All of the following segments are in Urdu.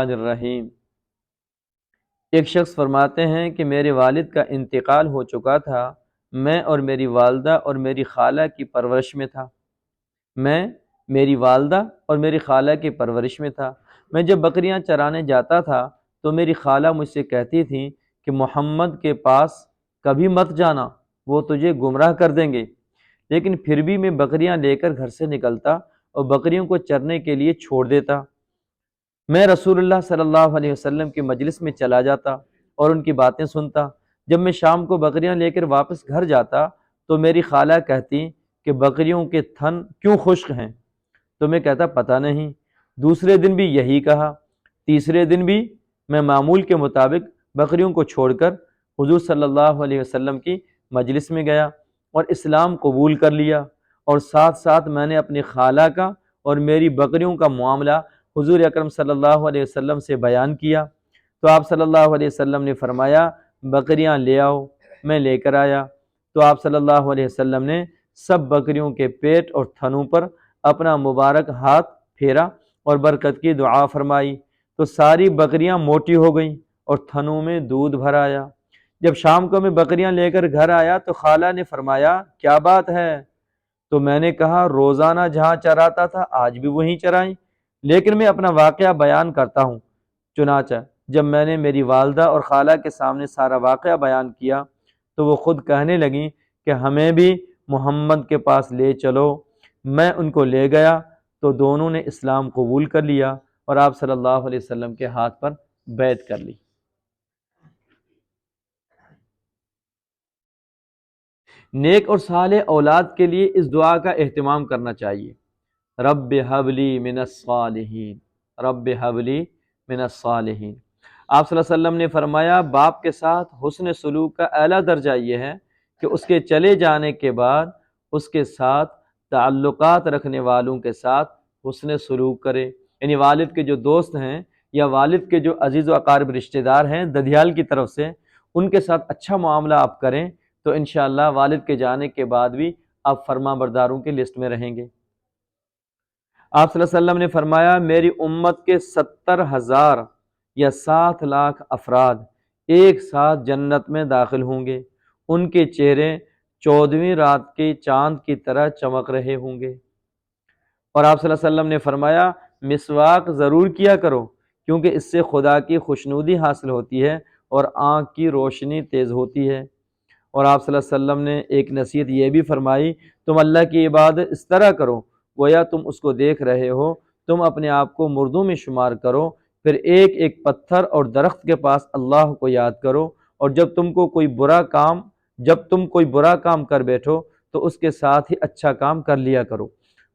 الرحیم۔ ایک شخص فرماتے ہیں کہ میرے والد کا انتقال ہو چکا تھا، میں اور میری والدہ اور میری خالہ کی پرورش میں تھا۔ میں میری والدہ اور میری خالہ کی پرورش میں تھا۔ میں جب بکریاں چرانے جاتا تھا تو میری خالہ مجھ سے کہتی تھیں کہ محمد کے پاس کبھی مت جانا، وہ تجھے گمراہ کر دیں گے۔ لیکن پھر بھی میں بکریاں لے کر گھر سے نکلتا اور بکریوں کو چرنے کے لیے چھوڑ دیتا۔ میں رسول اللہ صلی اللہ علیہ وسلم کی مجلس میں چلا جاتا اور ان کی باتیں سنتا۔ جب میں شام کو بکریاں لے کر واپس گھر جاتا تو میری خالہ کہتی کہ بکریوں کے تھن کیوں خشک ہیں؟ تو میں کہتا پتہ نہیں۔ دوسرے دن بھی یہی کہا۔ تیسرے دن بھی میں معمول کے مطابق بکریوں کو چھوڑ کر حضور صلی اللہ علیہ وسلم کی مجلس میں گیا اور اسلام قبول کر لیا، اور ساتھ ساتھ میں نے اپنی خالہ کا اور میری بکریوں کا معاملہ حضور اکرم صلی اللہ علیہ وسلم سے بیان کیا۔ تو آپ صلی اللہ علیہ وسلم نے فرمایا بکریاں لے آؤ۔ میں لے کر آیا تو آپ صلی اللہ علیہ وسلم نے سب بکریوں کے پیٹ اور تھنوں پر اپنا مبارک ہاتھ پھیرا اور برکت کی دعا فرمائی تو ساری بکریاں موٹی ہو گئیں اور تھنوں میں دودھ بھر آیا۔ جب شام کو میں بکریاں لے کر گھر آیا تو خالہ نے فرمایا کیا بات ہے؟ تو میں نے کہا روزانہ جہاں چراتا تھا آج بھی وہیں چرائیں، لیکن میں اپنا واقعہ بیان کرتا ہوں۔ چنانچہ جب میں نے میری والدہ اور خالہ کے سامنے سارا واقعہ بیان کیا تو وہ خود کہنے لگیں کہ ہمیں بھی محمد کے پاس لے چلو۔ میں ان کو لے گیا تو دونوں نے اسلام قبول کر لیا اور آپ صلی اللہ علیہ وسلم کے ہاتھ پر بیعت کر لی۔ نیک اور صالح اولاد کے لیے اس دعا کا اہتمام کرنا چاہیے، رب حبلی من الصالحین، رب حبلی من الصالحین۔ آپ صلی اللہ علیہ وسلم نے فرمایا باپ کے ساتھ حسن سلوک کا اعلیٰ درجہ یہ ہے کہ اس کے چلے جانے کے بعد اس کے ساتھ تعلقات رکھنے والوں کے ساتھ حسن سلوک کرے، یعنی والد کے جو دوست ہیں یا والد کے جو عزیز و اقارب رشتہ دار ہیں ددھیال کی طرف سے، ان کے ساتھ اچھا معاملہ آپ کریں تو انشاءاللہ والد کے جانے کے بعد بھی آپ فرما برداروں کی لسٹ میں رہیں گے۔ آپ صلی اللہ علیہ وسلم نے فرمایا میری امت کے 70,000 یا 60 لاکھ افراد ایک ساتھ جنت میں داخل ہوں گے، ان کے چہرے 14ویں رات کے چاند کی طرح چمک رہے ہوں گے۔ اور آپ صلی اللہ علیہ وسلم نے فرمایا مسواک ضرور کیا کرو کیونکہ اس سے خدا کی خوشنودی حاصل ہوتی ہے اور آنکھ کی روشنی تیز ہوتی ہے۔ اور آپ صلی اللہ علیہ وسلم نے ایک نصیحت یہ بھی فرمائی تم اللہ کی عبادت اس طرح کرو گویا تم اس کو دیکھ رہے ہو، تم اپنے آپ کو مردوں میں شمار کرو، پھر ایک ایک پتھر اور درخت کے پاس اللہ کو یاد کرو، اور جب تم کوئی برا کام کر بیٹھو تو اس کے ساتھ ہی اچھا کام کر لیا کرو۔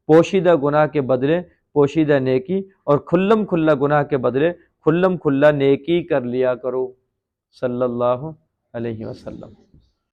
پوشیدہ گناہ کے بدلے پوشیدہ نیکی اور کھلم کھلا گناہ کے بدلے کھلم کھلا نیکی کر لیا کرو۔ صلی اللہ علیہ وسلم۔